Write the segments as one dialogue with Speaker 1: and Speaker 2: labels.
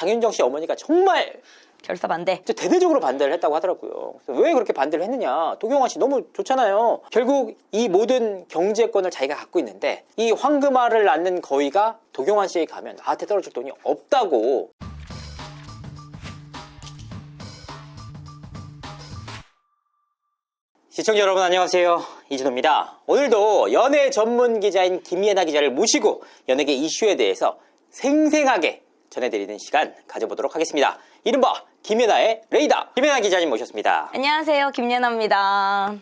Speaker 1: 장윤정 씨 어머니가 정말
Speaker 2: 결사 반대.
Speaker 1: 대대적으로 반대를 했다고 하더라고요. 그래서 왜 그렇게 반대를 했느냐. 도경환 씨 너무 좋잖아요. 결국 이 모든 경제권을 자기가 갖고 있는데 이 황금알을 낳는 거위가 도경환 씨에 가면 나한테 떨어질 돈이 없다고. 시청자 여러분 안녕하세요. 이진호입니다. 오늘도 연예 전문 기자인 김예나 기자를 모시고 연예계 이슈에 대해서 생생하게 전해드리는 시간 가져보도록 하겠습니다. 이른바 김예나의 레이더. 김예나 기자님 모셨습니다.
Speaker 2: 안녕하세요. 김예나입니다.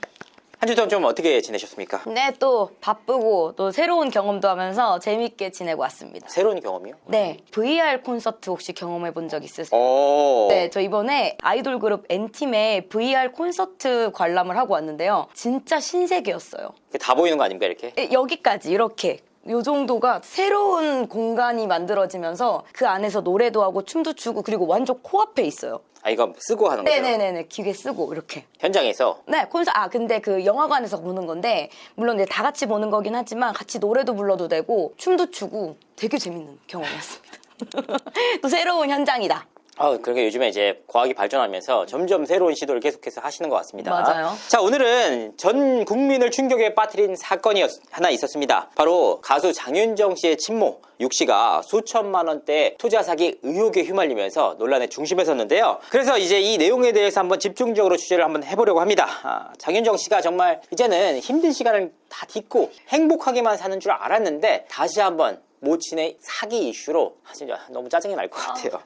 Speaker 1: 한 주 동안 좀 어떻게 지내셨습니까?
Speaker 2: 네, 또 바쁘고 또 새로운 경험도 하면서 재밌게 지내고 왔습니다.
Speaker 1: 새로운 경험이요?
Speaker 2: 네, VR 콘서트 혹시 경험해 본 적 있으세요?
Speaker 1: 오.
Speaker 2: 네, 저 이번에 아이돌 그룹 N팀의 VR 콘서트 관람을 하고 왔는데요. 진짜 신세계였어요.
Speaker 1: 다 보이는 거 아닙니까 이렇게?
Speaker 2: 네, 여기까지 이렇게. 요 정도가 새로운 공간이 만들어지면서 그 안에서 노래도 하고 춤도 추고 그리고 완전 코앞에 있어요.
Speaker 1: 아 이거 쓰고 하는 거죠?
Speaker 2: 네네네네. 기계 쓰고 이렇게.
Speaker 1: 현장에서?
Speaker 2: 네, 근데 그 영화관에서 보는 건데, 물론 이제 다 같이 보는 거긴 하지만, 같이 노래도 불러도 되고, 춤도 추고, 되게 재밌는 경험이었습니다. 또 새로운 현장이다.
Speaker 1: 그러니까 요즘에 이제 과학이 발전하면서 점점 새로운 시도를 계속해서 하시는 것 같습니다.
Speaker 2: 맞아요.
Speaker 1: 자, 오늘은 전 국민을 충격에 빠뜨린 사건이 하나 있었습니다. 바로 가수 장윤정 씨의 친모 육 씨가 수천만 원대 투자 사기 의혹에 휘말리면서 논란의 중심에 섰는데요. 그래서 이제 이 내용에 대해서 한번 집중적으로 취재를 한번 해보려고 합니다. 장윤정 씨가 정말 이제는 힘든 시간을 다 딛고 행복하게만 사는 줄 알았는데 다시 한번 모친의 사기 이슈로 진짜 너무 짜증이 날 것 같아요.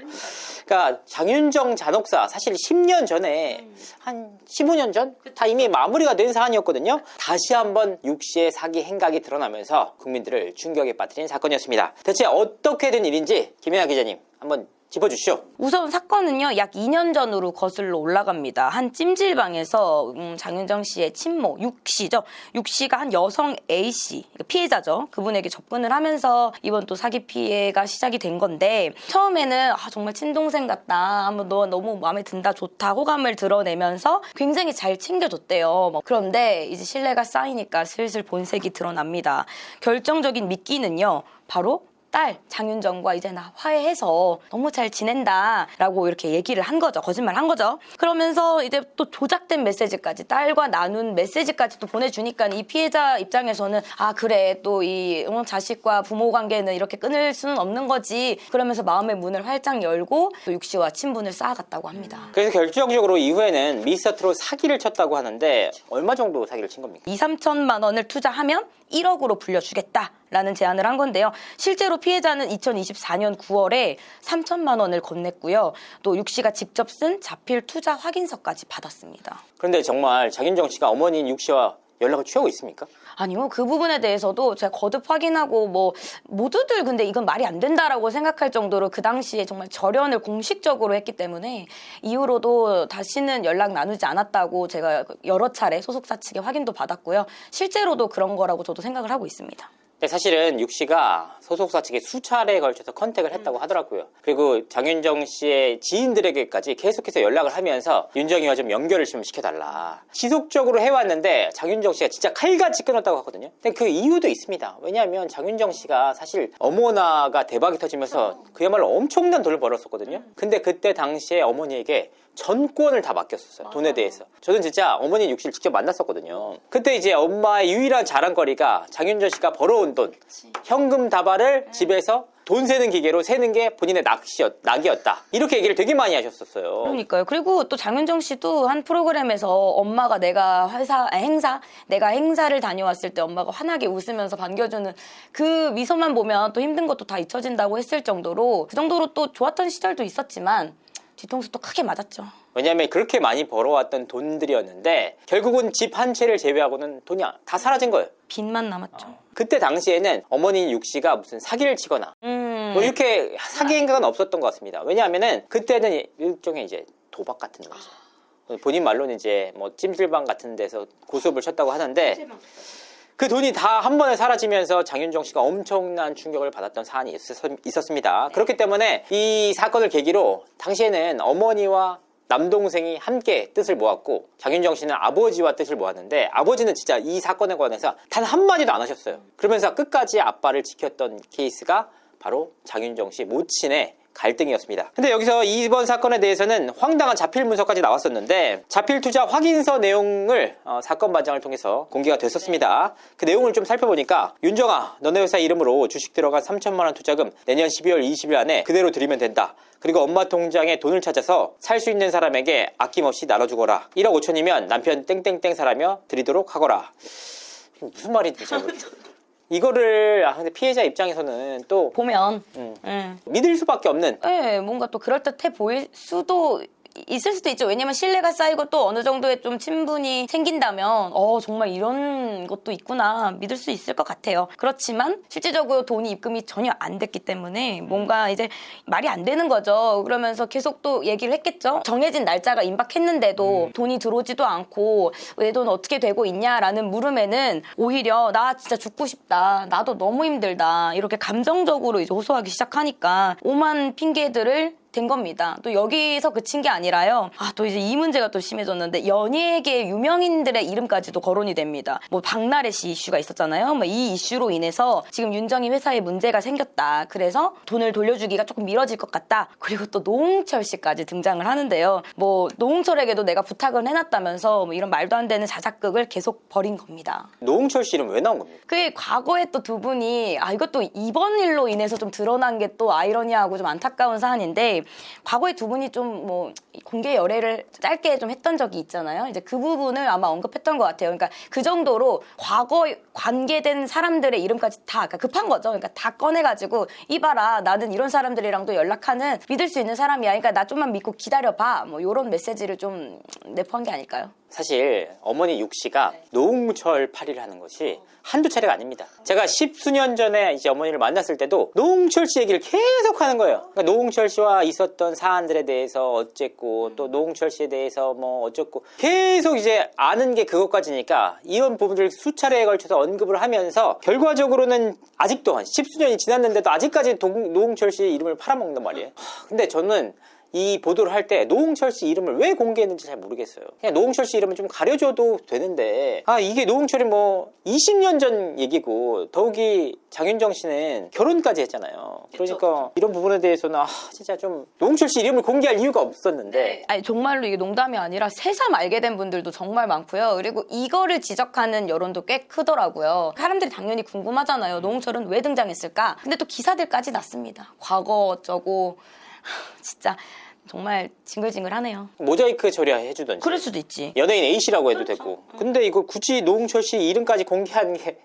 Speaker 1: 그러니까 장윤정 잔혹사 사실 10년 전에 한 15년 전 다 이미 마무리가 된 사안이었거든요. 다시 한번 육 씨의 사기 행각이 드러나면서 국민들을 충격에 빠뜨린 사건이었습니다. 대체 어떻게 된 일인지 김연아 기자님 한번 짚어주시죠.
Speaker 2: 우선 사건은요, 약 2년 전으로 거슬러 올라갑니다. 한 찜질방에서 장윤정 씨의 친모 육 씨죠. 육 씨가 한 여성 A 씨, 피해자죠. 그분에게 접근을 하면서 이번 또 사기 피해가 시작이 된 건데, 처음에는 정말 친동생 같다. 너 너무 마음에 든다, 좋다, 호감을 드러내면서 굉장히 잘 챙겨줬대요. 그런데 이제 신뢰가 쌓이니까 슬슬 본색이 드러납니다. 결정적인 미끼는요, 바로 딸 장윤정과 이제 나 화해해서 너무 잘 지낸다 라고 이렇게 얘기를 한 거죠. 거짓말 한 거죠. 그러면서 이제 또 조작된 메시지까지, 딸과 나눈 메시지까지 또 보내주니까 이 피해자 입장에서는 그래 또 이 자식과 부모 관계는 이렇게 끊을 수는 없는 거지, 그러면서 마음의 문을 활짝 열고 또 육 씨와 친분을 쌓아갔다고 합니다.
Speaker 1: 그래서 결정적으로 이후에는 미스터트롯 사기를 쳤다고 하는데 얼마 정도 사기를 친 겁니까?
Speaker 2: 2~3천만 원을 투자하면 1억으로 불려주겠다라는 제안을 한 건데요. 실제로 피해자는 2024년 9월에 3천만 원을 건넸고요. 또 육 씨가 직접 쓴 자필 투자 확인서까지 받았습니다.
Speaker 1: 그런데 정말 장윤정 씨가 어머니인 육 씨와 연락을 취하고 있습니까?
Speaker 2: 아니요. 그 부분에 대해서도 제가 거듭 확인하고 모두들 근데 이건 말이 안 된다라고 생각할 정도로 그 당시에 정말 절연을 공식적으로 했기 때문에 이후로도 다시는 연락 나누지 않았다고 제가 여러 차례 소속사 측에 확인도 받았고요. 실제로도 그런 거라고 저도 생각을 하고 있습니다.
Speaker 1: 근데 사실은 육 씨가 소속사 측에 수차례에 걸쳐서 컨택을 했다고 하더라고요. 그리고 장윤정 씨의 지인들에게까지 계속해서 연락을 하면서 윤정이와 좀 연결을 좀 시켜달라. 지속적으로 해왔는데 장윤정 씨가 진짜 칼같이 끊었다고 하거든요. 근데 그 이유도 있습니다. 왜냐하면 장윤정 씨가 사실 어머나가 대박이 터지면서 그야말로 엄청난 돈을 벌었었거든요. 근데 그때 당시에 어머니에게 전권을 다 맡겼었어요. 돈에 대해서. 저는 진짜 어머니 육 씨를 직접 만났었거든요. 그때 이제 엄마의 유일한 자랑거리가 장윤정 씨가 벌어온 돈, 현금 다발을 집에서 돈 세는 기계로 세는 게 본인의 낙이었다. 이렇게 얘기를 되게 많이 하셨었어요.
Speaker 2: 그러니까요. 그리고 또 장윤정 씨도 한 프로그램에서 엄마가 내가 행사를 다녀왔을 때 엄마가 환하게 웃으면서 반겨주는 그 미소만 보면 또 힘든 것도 다 잊혀진다고 했을 정도로, 그 정도로 또 좋았던 시절도 있었지만 뒤통수 또 크게 맞았죠.
Speaker 1: 왜냐하면 그렇게 많이 벌어왔던 돈들이었는데 결국은 집 한 채를 제외하고는 돈이 다 사라진 거예요.
Speaker 2: 빚만 남았죠.
Speaker 1: 그때 당시에는 어머니 육 씨가 무슨 사기를 치거나 뭐 이렇게 사기 행각은 없었던 것 같습니다. 왜냐하면은 그때는 일종의 이제 도박 같은 거죠. 본인 말로는 이제 뭐 찜질방 같은 데서 고수업을 쳤다고 하는데 그 돈이 다 한 번에 사라지면서 장윤정 씨가 엄청난 충격을 받았던 사안이 있었습니다. 그렇기 때문에 이 사건을 계기로 당시에는 어머니와 남동생이 함께 뜻을 모았고 장윤정 씨는 아버지와 뜻을 모았는데 아버지는 진짜 이 사건에 관해서 단 한마디도 안 하셨어요. 그러면서 끝까지 아빠를 지켰던 케이스가 바로 장윤정 씨 모친의 갈등이었습니다. 근데 여기서 이번 사건에 대해서는 황당한 자필 문서까지 나왔었는데 자필 투자 확인서 내용을 사건 반장을 통해서 공개가 됐었습니다. 그 내용을 좀 살펴보니까 윤정아, 너네 회사 이름으로 주식 들어간 3천만 원 투자금 내년 12월 20일 안에 그대로 드리면 된다. 그리고 엄마 통장에 돈을 찾아서 살 수 있는 사람에게 아낌없이 나눠주거라. 1억 5천이면 남편 땡땡땡 사라며 드리도록 하거라. 무슨 말인지 잘 모르겠어요. 이거를 근데 피해자 입장에서는 또
Speaker 2: 보면
Speaker 1: 믿을 수밖에 없는
Speaker 2: 뭔가 또 그럴듯해 보일 수도 있을 수도 있죠. 왜냐면 신뢰가 쌓이고 또 어느 정도의 좀 친분이 생긴다면 정말 이런 것도 있구나 믿을 수 있을 것 같아요. 그렇지만 실질적으로 돈이 입금이 전혀 안 됐기 때문에 뭔가 이제 말이 안 되는 거죠. 그러면서 계속 또 얘기를 했겠죠. 정해진 날짜가 임박했는데도 돈이 들어오지도 않고 내 돈 어떻게 되고 있냐라는 물음에는 오히려 나 진짜 죽고 싶다. 나도 너무 힘들다. 이렇게 감정적으로 이제 호소하기 시작하니까 오만 핑계들을 된 겁니다. 또 여기서 그친 게 아니라요. 또 이제 이 문제가 또 심해졌는데 연예계 유명인들의 이름까지도 거론이 됩니다. 뭐 박나래 씨 이슈가 있었잖아요. 뭐 이 이슈로 인해서 지금 윤정이 회사에 문제가 생겼다. 그래서 돈을 돌려주기가 조금 미뤄질 것 같다. 그리고 또 노홍철 씨까지 등장을 하는데요. 뭐 노홍철에게도 내가 부탁을 해놨다면서 뭐 이런 말도 안 되는 자작극을 계속 벌인 겁니다.
Speaker 1: 노홍철 씨 이름 왜 나온 겁니까?
Speaker 2: 그게 과거에 또 두 분이 이것도 이번 일로 인해서 좀 드러난 게 또 아이러니하고 좀 안타까운 사안인데 과거에 두 분이 좀 뭐 공개 열애를 짧게 좀 했던 적이 있잖아요. 이제 그 부분을 아마 언급했던 것 같아요. 그러니까 그 정도로 과거에 관계된 사람들의 이름까지 다 그러니까 급한 거죠. 그러니까 다 꺼내가지고 이봐라 나는 이런 사람들이랑도 연락하는 믿을 수 있는 사람이야. 그러니까 나 좀만 믿고 기다려봐. 뭐 이런 메시지를 좀 내포한 게 아닐까요?
Speaker 1: 사실 어머니 육 씨가 노홍철 팔이를 하는 것이 한두 차례가 아닙니다. 제가 십수년 전에 이제 어머니를 만났을 때도 노홍철 씨 얘기를 계속 하는 거예요. 그러니까 노홍철 씨와 있었던 사안들에 대해서 어쨌고 또 노홍철 씨에 대해서 뭐 어쨌고 계속 이제 아는 게 그것까지니까 이런 부분들을 수차례에 걸쳐서 언급을 하면서 결과적으로는 아직도 한 십수년이 지났는데도 아직까지 노홍철 씨의 이름을 팔아먹는단 말이에요. 근데 저는 이 보도를 할 때 노홍철 씨 이름을 왜 공개했는지 잘 모르겠어요. 그냥 노홍철 씨 이름은 좀 가려줘도 되는데 이게 노홍철이 뭐 20년 전 얘기고 더욱이 장윤정 씨는 결혼까지 했잖아요. 그러니까 이런 부분에 대해서는 진짜 좀 노홍철 씨 이름을 공개할 이유가 없었는데
Speaker 2: 아니 정말로 이게 농담이 아니라 새삼 알게 된 분들도 정말 많고요. 그리고 이거를 지적하는 여론도 꽤 크더라고요. 사람들이 당연히 궁금하잖아요. 노홍철은 왜 등장했을까? 근데 또 기사들까지 났습니다. 과거 어쩌고 진짜 정말 징글징글하네요.
Speaker 1: 모자이크 처리해주던지
Speaker 2: 그럴 수도 있지.
Speaker 1: 연예인 A씨라고 해도 되고 근데 이거 굳이 노홍철 씨 이름까지 공개하는 게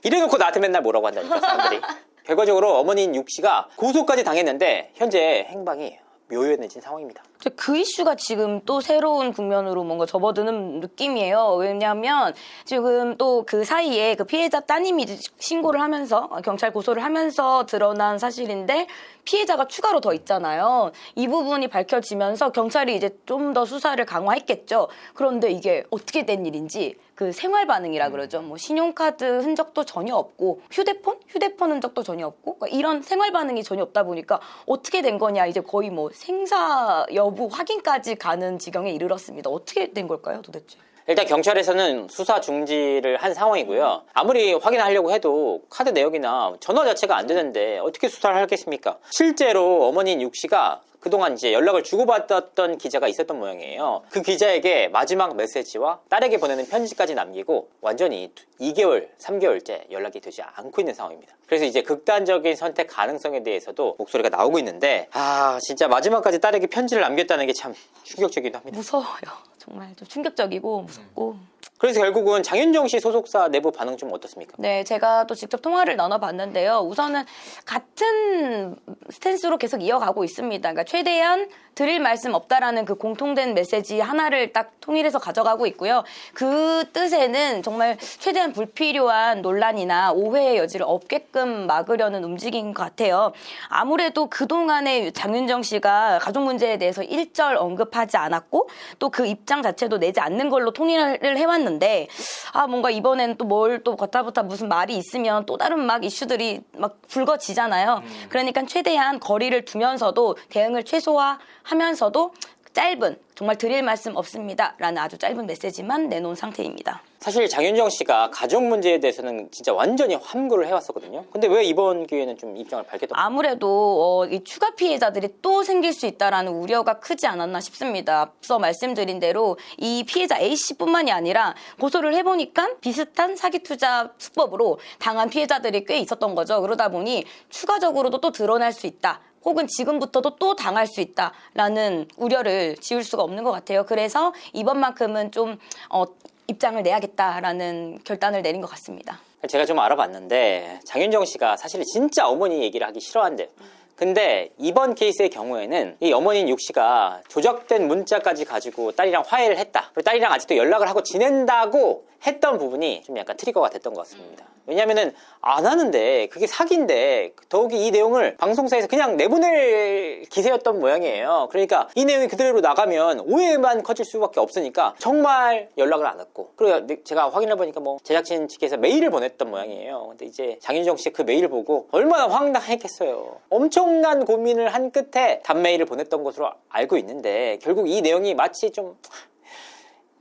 Speaker 1: 이래놓고 나한테 맨날 뭐라고 한다니까 사람들이. 결과적으로 어머니인 육 씨가 고소까지 당했는데 현재 행방이 묘연해진 상황입니다.
Speaker 2: 그 이슈가 지금 또 새로운 국면으로 뭔가 접어드는 느낌이에요. 왜냐하면 지금 또 그 사이에 그 피해자 따님이 신고를 하면서 경찰 고소를 하면서 드러난 사실인데 피해자가 추가로 더 있잖아요. 이 부분이 밝혀지면서 경찰이 이제 좀 더 수사를 강화했겠죠. 그런데 이게 어떻게 된 일인지 그 생활 반응이라 그러죠. 뭐 신용카드 흔적도 전혀 없고 휴대폰 흔적도 전혀 없고 그러니까 이런 생활 반응이 전혀 없다 보니까 어떻게 된 거냐 이제 거의 뭐 생사 여부 확인까지 가는 지경에 이르렀습니다. 어떻게 된 걸까요, 도대체?
Speaker 1: 일단 경찰에서는 수사 중지를 한 상황이고요. 아무리 확인하려고 해도 카드 내역이나 전화 자체가 안 되는데 어떻게 수사를 하겠습니까? 실제로 어머니인 육 씨가 그동안 이제 연락을 주고받았던 기자가 있었던 모양이에요. 그 기자에게 마지막 메시지와 딸에게 보내는 편지까지 남기고 완전히 2개월, 3개월째 연락이 되지 않고 있는 상황입니다. 그래서 이제 극단적인 선택 가능성에 대해서도 목소리가 나오고 있는데 진짜 마지막까지 딸에게 편지를 남겼다는 게 참 충격적이기도 합니다.
Speaker 2: 무서워요. 정말 좀 충격적이고 무섭고.
Speaker 1: 그래서 결국은 장윤정 씨 소속사 내부 반응 좀 어떻습니까?
Speaker 2: 네, 제가 또 직접 통화를 나눠봤는데요. 우선은 같은 스탠스로 계속 이어가고 있습니다. 그러니까 최대한 드릴 말씀 없다라는 그 공통된 메시지 하나를 딱 통일해서 가져가고 있고요. 그 뜻에는 정말 최대한 불필요한 논란이나 오해의 여지를 없게끔 막으려는 움직임인 것 같아요. 아무래도 그동안에 장윤정 씨가 가족 문제에 대해서 일절 언급하지 않았고 또 그 입장 자체도 내지 않는 걸로 통일을 해왔는데 뭔가 이번엔 또 뭘 또 걷다부터 무슨 말이 있으면 또 다른 막 이슈들이 막 불거지잖아요. 그러니까 최대한 거리를 두면서도 대응을 최소화하면서도 짧은 정말 드릴 말씀 없습니다 라는 아주 짧은 메시지만 내놓은 상태입니다.
Speaker 1: 사실 장윤정 씨가 가족 문제에 대해서는 진짜 완전히 함구를 해왔었거든요. 근데 왜 이번 기회에는 좀 입장을 밝혔던
Speaker 2: 아무래도 이 추가 피해자들이 또 생길 수 있다라는 우려가 크지 않았나 싶습니다. 앞서 말씀드린 대로 이 피해자 A씨뿐만이 아니라 고소를 해보니까 비슷한 사기투자 수법으로 당한 피해자들이 꽤 있었던 거죠. 그러다 보니 추가적으로도 또 드러날 수 있다. 혹은 지금부터도 또 당할 수 있다라는 우려를 지울 수가 없는 것 같아요. 그래서 이번만큼은 좀 입장을 내야겠다라는 결단을 내린 것 같습니다.
Speaker 1: 제가 좀 알아봤는데 장윤정 씨가 사실 진짜 어머니 얘기를 하기 싫어한대요. 근데 이번 케이스의 경우에는 이 어머니인 육 씨가 조작된 문자까지 가지고 딸이랑 화해를 했다. 그리고 딸이랑 아직도 연락을 하고 지낸다고 했던 부분이 좀 약간 트리거가 됐던 것 같습니다. 왜냐면은 안 하는데 그게 사기인데 더욱이 이 내용을 방송사에서 그냥 내보낼 기세였던 모양이에요. 그러니까 이 내용이 그대로 나가면 오해만 커질 수밖에 없으니까 정말 연락을 안 했고, 그리고 제가 확인해 보니까 뭐 제작진 측에서 메일을 보냈던 모양이에요. 근데 이제 장윤정 씨 그 메일 보고 얼마나 황당했겠어요. 엄청난 고민을 한 끝에 답메일을 보냈던 것으로 알고 있는데 결국 이 내용이 마치 좀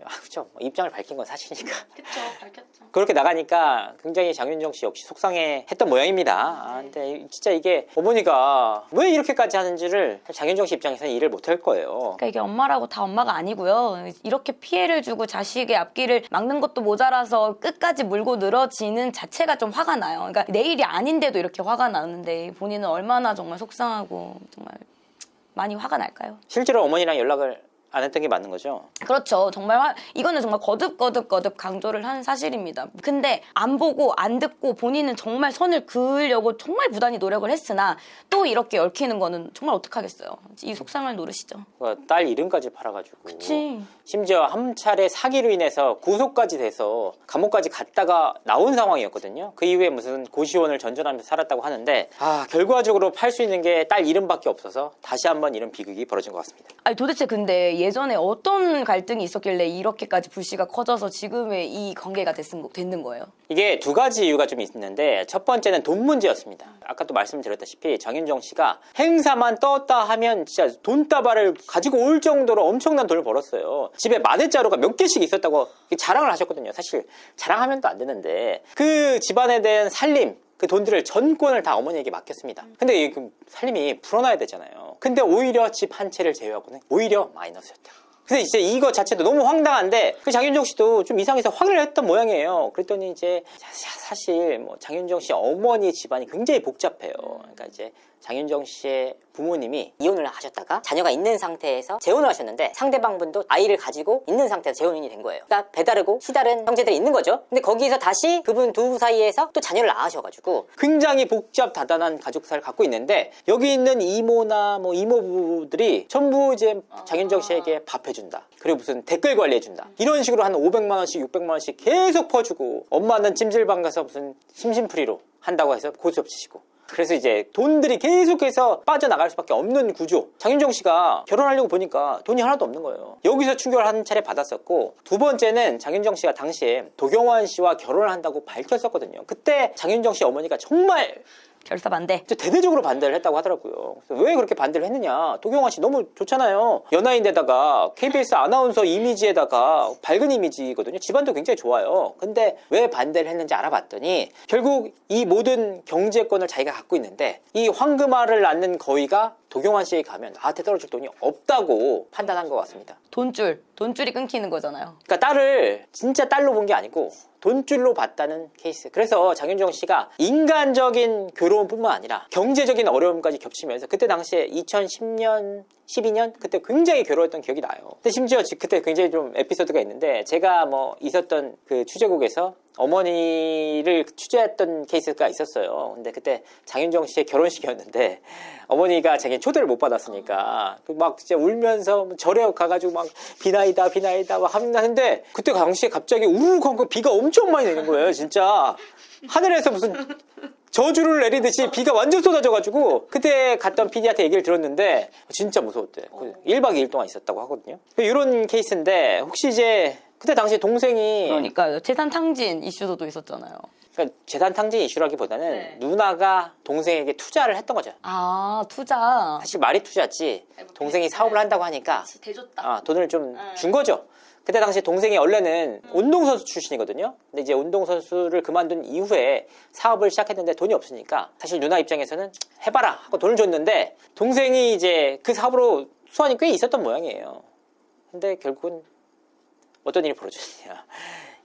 Speaker 1: 그렇죠. 입장을 밝힌 건 사실이니까.
Speaker 2: 그렇죠. 밝혔죠.
Speaker 1: 그렇게 나가니까 굉장히 장윤정 씨 역시 속상해했던 모양입니다. 근데 진짜 이게 어머니가 왜 이렇게까지 하는지를 장윤정 씨 입장에서는 이해를 못할 거예요.
Speaker 2: 그러니까 이게 엄마라고 다 엄마가 아니고요. 이렇게 피해를 주고 자식의 앞길을 막는 것도 모자라서 끝까지 물고 늘어지는 자체가 좀 화가 나요. 그러니까 내 일이 아닌데도 이렇게 화가 나는데 본인은 얼마나 정말 속상하고 정말 많이 화가 날까요?
Speaker 1: 실제로 어머니랑 연락을 안 했던 게 맞는 거죠?
Speaker 2: 그렇죠. 정말 이거는 정말 거듭 강조를 한 사실입니다. 근데 안 보고 안 듣고 본인은 정말 선을 그으려고 정말 부단히 노력을 했으나 또 이렇게 얽히는 거는 정말 어떡하겠어요. 이 속상을 노르시죠.
Speaker 1: 딸 이름까지 팔아가지고.
Speaker 2: 그치.
Speaker 1: 심지어 한 차례 사기로 인해서 구속까지 돼서 감옥까지 갔다가 나온 상황이었거든요. 그 이후에 무슨 고시원을 전전하면서 살았다고 하는데 결과적으로 팔 수 있는 게 딸 이름밖에 없어서 다시 한번 이런 비극이 벌어진 것 같습니다.
Speaker 2: 아니 도대체 근데 예전에 어떤 갈등이 있었길래 이렇게까지 불씨가 커져서 지금의 이 관계가 됐는 거예요?
Speaker 1: 이게 두 가지 이유가 좀 있는데 첫 번째는 돈 문제였습니다. 아까 또 말씀드렸다시피 장윤정 씨가 행사만 떴다 하면 진짜 돈다발을 가지고 올 정도로 엄청난 돈을 벌었어요. 집에 마대자루가 몇 개씩 있었다고 자랑을 하셨거든요. 사실 자랑하면 또 안 되는데 그 집안에 대한 살림, 그 돈들을 전권을 다 어머니에게 맡겼습니다. 근데 이 살림이 불어나야 되잖아요. 근데 오히려 집 한 채를 제외하고는 오히려 마이너스였다. 그래서 이제 이거 자체도 너무 황당한데 그 장윤정 씨도 좀 이상해서 확인을 했던 모양이에요. 그랬더니 이제 사실 뭐 장윤정 씨 어머니 집안이 굉장히 복잡해요. 그러니까 이제 장윤정 씨의 부모님이 이혼을 하셨다가 자녀가 있는 상태에서 재혼을 하셨는데 상대방 분도 아이를 가지고 있는 상태에서 재혼이 된 거예요. 그러니까 배다르고 시다른 형제들이 있는 거죠. 근데 거기서 다시 그분 두 사이에서 또 자녀를 낳으셔가지고 굉장히 복잡다단한 가족사를 갖고 있는데 여기 있는 이모나 뭐 이모부들이 전부 이제 장윤정 씨에게 밥 해준다. 그리고 무슨 댓글 관리해준다. 이런 식으로 한 500만 원씩 600만 원씩 계속 퍼주고 엄마는 찜질방 가서 무슨 심심풀이로 한다고 해서 고스톱 치시고 그래서 이제 돈들이 계속해서 빠져나갈 수밖에 없는 구조. 장윤정 씨가 결혼하려고 보니까 돈이 하나도 없는 거예요. 여기서 충격을 한 차례 받았었고 두 번째는 장윤정 씨가 당시에 도경환 씨와 결혼을 한다고 밝혔었거든요. 그때 장윤정 씨 어머니가 정말
Speaker 2: 결사 반대.
Speaker 1: 대대적으로 반대를 했다고 하더라고요. 그래서 왜 그렇게 반대를 했느냐. 도경환 씨 너무 좋잖아요. 연하인데다가 KBS 아나운서 이미지에다가 밝은 이미지거든요. 집안도 굉장히 좋아요. 근데 왜 반대를 했는지 알아봤더니 결국 이 모든 경제권을 자기가 갖고 있는데 이 황금알을 낳는 거위가 도경환 씨에 가면 나한테 떨어질 돈이 없다고 판단한 것 같습니다.
Speaker 2: 돈줄이 끊기는 거잖아요.
Speaker 1: 그러니까 딸을 진짜 딸로 본 게 아니고 돈줄로 봤다는 케이스. 그래서 장윤정 씨가 인간적인 괴로움뿐만 아니라 경제적인 어려움까지 겹치면서 그때 당시에 2010년 12년 그때 굉장히 괴로웠던 기억이 나요. 근데 심지어 그때 굉장히 좀 에피소드가 있는데 제가 뭐 있었던 그 취재국에서 어머니를 취재했던 케이스가 있었어요. 근데 그때 장윤정 씨의 결혼식이었는데 어머니가 자기 초대를 못 받았으니까 막 진짜 울면서 절에 가가지고 막 비나이다 막 하는데 그때 당시에 갑자기 우르르 비가 엄청 많이 내는 거예요. 진짜 하늘에서 무슨 저주를 내리듯이 비가 완전 쏟아져가지고 그때 갔던 PD한테 얘기를 들었는데 진짜 무서웠대. 1박 2일 동안 있었다고 하거든요. 이런 케이스인데 혹시 이제 그때 당시에 동생이
Speaker 2: 그러니까요. 재산 탕진 이슈도 또 있었잖아요.
Speaker 1: 그러니까 재산 탕진 이슈라기보다는
Speaker 2: 네.
Speaker 1: 누나가 동생에게 투자를 했던 거죠.
Speaker 2: 아, 투자.
Speaker 1: 사실 말이 투자지 동생이 사업을 한다고 하니까
Speaker 2: 대줬다.
Speaker 1: 돈을 좀 준 거죠. 그때 당시 동생이 원래는 운동선수 출신이거든요. 근데 이제 운동선수를 그만둔 이후에 사업을 시작했는데 돈이 없으니까 사실 누나 입장에서는 해봐라 하고 돈을 줬는데 동생이 이제 그 사업으로 수완이 꽤 있었던 모양이에요. 근데 결국은 어떤 일이 벌어졌냐.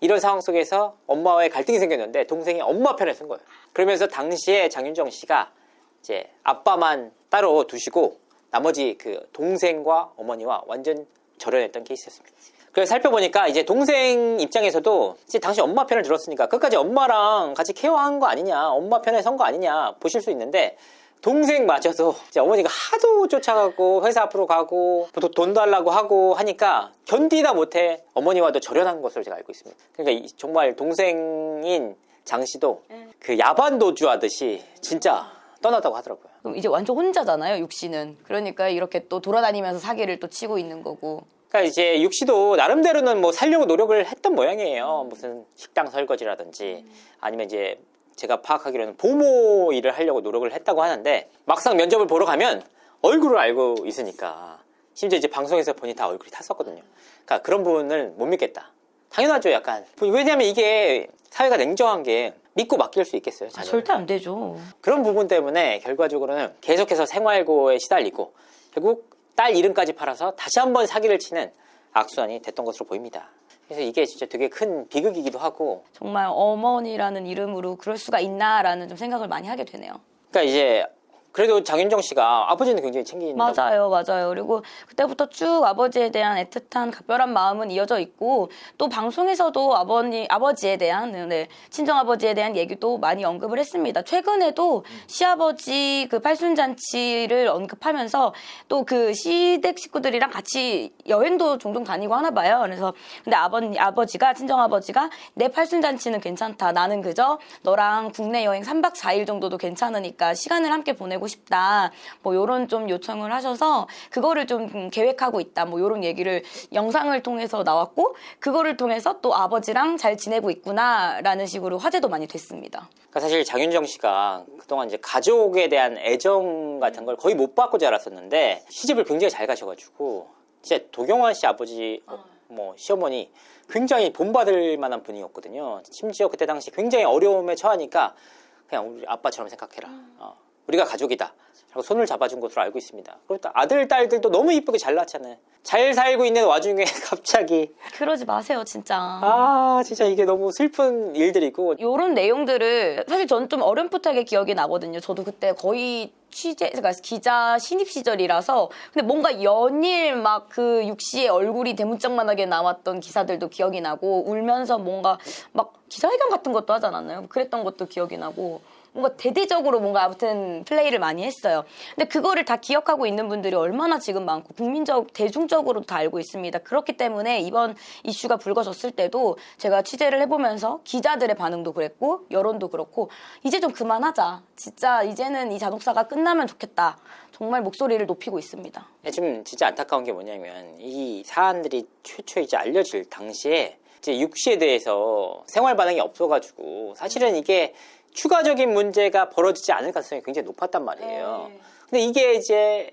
Speaker 1: 이런 상황 속에서 엄마와의 갈등이 생겼는데 동생이 엄마 편에 선 거예요. 그러면서 당시에 장윤정 씨가 이제 아빠만 따로 두시고 나머지 그 동생과 어머니와 완전 절연했던 케이스였습니다. 그래서 살펴보니까 이제 동생 입장에서도 이제 당시 엄마 편을 들었으니까 끝까지 엄마랑 같이 케어한 거 아니냐, 엄마 편에 선 거 아니냐 보실 수 있는데 동생마저도 이제 어머니가 하도 쫓아가고 회사 앞으로 가고 또 돈 달라고 하고 하니까 견디다 못해 어머니와도 절연한 것으로 제가 알고 있습니다. 그러니까 정말 동생인 장 씨도 그 야반도주 하듯이 진짜 떠났다고 하더라고요.
Speaker 2: 그럼 이제 완전 혼자잖아요, 육 씨는. 그러니까 이렇게 또 돌아다니면서 사기를 또 치고 있는 거고.
Speaker 1: 그러니까 이제 육 씨도 나름대로는 뭐 살려고 노력을 했던 모양이에요. 무슨 식당 설거지라든지 아니면 이제 제가 파악하기로는 보모 일을 하려고 노력을 했다고 하는데 막상 면접을 보러 가면 얼굴을 알고 있으니까 심지어 이제 방송에서 보니 다 얼굴이 탔었거든요. 그러니까 그런 부분을 못 믿겠다. 당연하죠, 약간. 왜냐하면 이게 사회가 냉정한 게 믿고 맡길 수 있겠어요, 자녀를.
Speaker 2: 절대 안 되죠.
Speaker 1: 그런 부분 때문에 결과적으로는 계속해서 생활고에 시달리고 결국 딸 이름까지 팔아서 다시 한번 사기를 치는 악순환이 됐던 것으로 보입니다. 그래서 이게 진짜 되게 큰 비극이기도 하고
Speaker 2: 정말 어머니라는 이름으로 그럴 수가 있나라는 좀 생각을 많이 하게 되네요.
Speaker 1: 그러니까 이제 그래도 장윤정 씨가 아버지는 굉장히 챙긴다고.
Speaker 2: 맞아요. 그리고 그때부터 쭉 아버지에 대한 애틋한 각별한 마음은 이어져 있고 또 방송에서도 아버지에 대한 친정아버지에 대한 얘기도 많이 언급을 했습니다. 최근에도 시아버지 그 팔순잔치를 언급하면서 또 그 시댁 식구들이랑 같이 여행도 종종 다니고 하나 봐요. 그래서 근데 친정아버지가 내 팔순잔치는 괜찮다. 나는 그저 너랑 국내 여행 3박 4일 정도도 괜찮으니까 시간을 함께 보내고 싶다. 뭐 요런 좀 요청을 하셔서 그거를 좀 계획하고 있다. 뭐 요런 얘기를 영상을 통해서 나왔고 그거를 통해서 또 아버지랑 잘 지내고 있구나라는 식으로 화제도 많이 됐습니다.
Speaker 1: 그러니까 사실 장윤정 씨가 그동안 이제 가족에 대한 애정 같은 걸 거의 못 받고 자랐었는데 시집을 굉장히 잘 가셔가지고 진짜 도경환 씨 아버지 뭐 시어머니 굉장히 본받을 만한 분이었거든요. 심지어 그때 당시 굉장히 어려움에 처하니까 그냥 우리 아빠처럼 생각해라. 우리가 가족이다. 라고 손을 잡아준 것으로 알고 있습니다. 그리고 또 아들, 딸들도 너무 이쁘게 잘 낳잖아요. 잘 살고 있는 와중에 갑자기
Speaker 2: 그러지 마세요, 진짜.
Speaker 1: 진짜 이게 너무 슬픈 일들이고
Speaker 2: 요런 내용들을 사실 저는 좀 어렴풋하게 기억이 나거든요. 저도 그때 거의 그러니까 기자 신입 시절이라서 근데 뭔가 연일 막 그 육씨의 얼굴이 대문짝만하게 나왔던 기사들도 기억이 나고 울면서 뭔가 막 기자회견 같은 것도 하지 않았나요? 그랬던 것도 기억이 나고 뭔가 대대적으로 뭔가 아무튼 플레이를 많이 했어요. 근데 그거를 다 기억하고 있는 분들이 얼마나 지금 많고 대중적으로도 다 알고 있습니다. 그렇기 때문에 이번 이슈가 불거졌을 때도 제가 취재를 해보면서 기자들의 반응도 그랬고 여론도 그렇고 이제 좀 그만하자. 진짜 이제는 이 잔혹사가 끝나면 좋겠다. 정말 목소리를 높이고 있습니다.
Speaker 1: 지금 진짜 안타까운 게 뭐냐면 이 사안들이 최초에 이제 알려질 당시에 이제 육 씨에 대해서 생활 반응이 없어가지고 사실은 이게 추가적인 문제가 벌어지지 않을 가능성이 굉장히 높았단 말이에요. 근데 이게 이제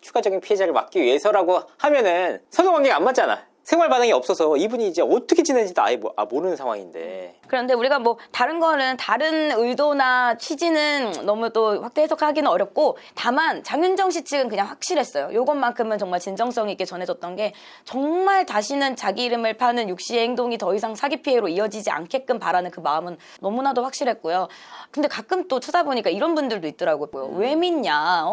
Speaker 1: 추가적인 피해자를 막기 위해서라고 하면은 서로관계가 안 맞잖아. 생활 반응이 없어서 이분이 이제 어떻게 지내는지도 아예 모르는 상황인데.
Speaker 2: 그런데 우리가 뭐 다른 의도나 취지는 너무 또 확대 해석하기는 어렵고 다만 장윤정 씨 측은 그냥 확실했어요. 요것만큼은 정말 진정성 있게 전해졌던 게 정말 다시는 자기 이름을 파는 육 씨의 행동이 더 이상 사기 피해로 이어지지 않게끔 바라는 그 마음은 너무나도 확실했고요. 근데 가끔 또 찾아보니까 이런 분들도 있더라고요. 왜 믿냐?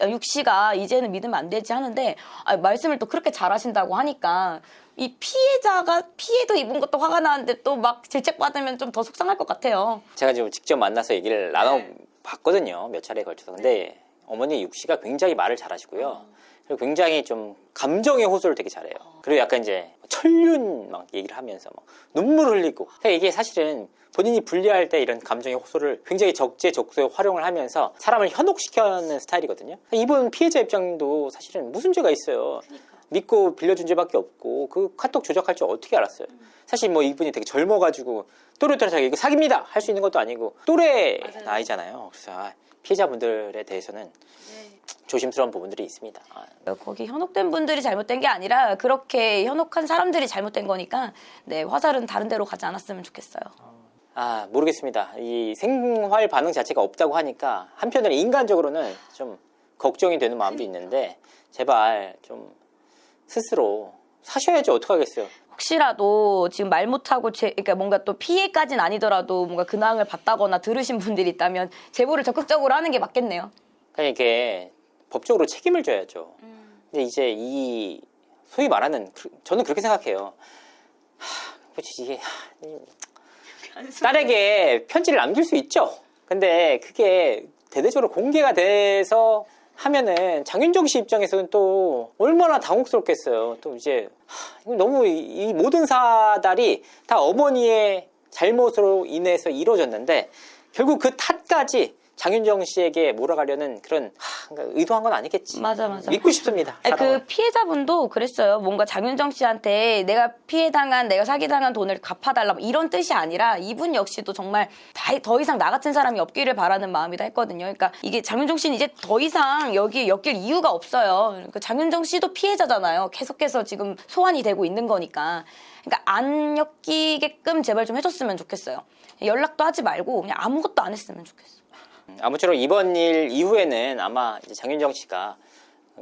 Speaker 2: 육 씨가 이제는 믿으면 안 되지 하는데 말씀을 또 그렇게 잘하신다고 하니까 이 피해도 입은 것도 화가 나는데 또 막 질책받으면 좀 더 속상할 것 같아요.
Speaker 1: 제가 지금 직접 만나서 얘기를 나눠봤거든요. 몇 차례에 걸쳐서. 근데 어머니 육 씨가 굉장히 말을 잘하시고요. 그리고 굉장히 좀 감정의 호소를 되게 잘해요. 그리고 약간 이제 천륜 막 얘기를 하면서 막 눈물 흘리고. 이게 사실은 본인이 불리할 때 이런 감정의 호소를 굉장히 적재적소에 활용을 하면서 사람을 현혹시켜는 스타일이거든요. 이분 피해자 입장도 사실은 무슨 죄가 있어요. 믿고 빌려준 죄밖에 없고 그 카톡 조작할 줄 어떻게 알았어요? 사실 뭐 이분이 되게 젊어가지고 또렷하게 이거 사기입니다 할 수 있는 것도 아니고 또래 나이잖아요. 그래서 피해자분들에 대해서는 조심스러운 부분들이 있습니다.
Speaker 2: 거기 현혹된 분들이 잘못된 게 아니라 그렇게 현혹한 사람들이 잘못된 거니까 네, 화살은 다른 데로 가지 않았으면 좋겠어요.
Speaker 1: 모르겠습니다. 이 생활 반응 자체가 없다고 하니까 한편으로 인간적으로는 좀 걱정이 되는 마음도 있는데 제발 좀 스스로 사셔야지 어떡하겠어요.
Speaker 2: 혹시라도 지금 말 못하고 그러니까 뭔가 또 피해까지는 아니더라도 뭔가 근황을 봤다거나 들으신 분들이 있다면 제보를 적극적으로 하는 게 맞겠네요.
Speaker 1: 그러니까 이게 법적으로 책임을 져야죠. 근데 이제 이 소위 말하는 저는 그렇게 생각해요. 이게 딸에게 편지를 남길 수 있죠. 근데 그게 대대적으로 공개가 돼서 하면은 장윤정 씨 입장에서는 또 얼마나 당혹스럽겠어요. 또 이제 너무 이 모든 사달이 다 어머니의 잘못으로 인해서 이루어졌는데 결국 그 탓까지 장윤정 씨에게 몰아가려는 그런 의도한 건 아니겠지.
Speaker 2: 맞아.
Speaker 1: 믿고 싶습니다.
Speaker 2: 그 피해자분도 그랬어요. 뭔가 장윤정 씨한테 내가 내가 사기당한 돈을 갚아달라 이런 뜻이 아니라 이분 역시도 정말 더 이상 나 같은 사람이 없기를 바라는 마음이다 했거든요. 그러니까 이게 장윤정 씨는 이제 더 이상 여기에 엮일 이유가 없어요. 그러니까 장윤정 씨도 피해자잖아요. 계속해서 지금 소환이 되고 있는 거니까. 그러니까 안 엮이게끔 제발 좀 해줬으면 좋겠어요. 연락도 하지 말고 그냥 아무것도 안 했으면 좋겠어.
Speaker 1: 아무쪼록 이번 일 이후에는 아마 이제 장윤정 씨가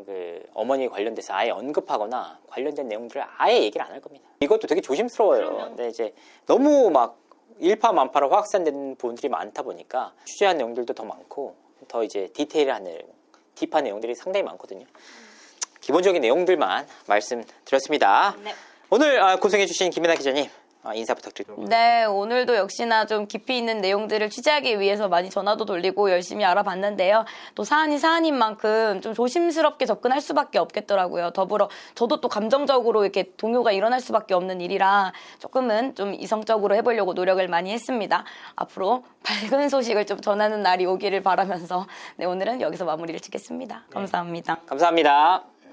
Speaker 1: 그 어머니 관련돼서 아예 언급하거나 관련된 내용들을 아예 얘기를 안 할 겁니다. 이것도 되게 조심스러워요. 근데 이제 너무 막 일파만파로 확산된 부분들이 많다 보니까 취재한 내용들도 더 많고 더 이제 디테일한 내용, 딥한 내용들이 상당히 많거든요. 기본적인 내용들만 말씀드렸습니다.
Speaker 2: 네.
Speaker 1: 오늘 고생해주신 김연아 기자님 인사 부탁드립니다.
Speaker 2: 네, 오늘도 역시나 좀 깊이 있는 내용들을 취재하기 위해서 많이 전화도 돌리고 열심히 알아봤는데요. 또 사안이 사안인 만큼 좀 조심스럽게 접근할 수밖에 없겠더라고요. 더불어 저도 또 감정적으로 이렇게 동요가 일어날 수밖에 없는 일이라 조금은 좀 이성적으로 해보려고 노력을 많이 했습니다. 앞으로 밝은 소식을 좀 전하는 날이 오기를 바라면서 네, 오늘은 여기서 마무리를 짓겠습니다. 감사합니다.
Speaker 1: 감사합니다.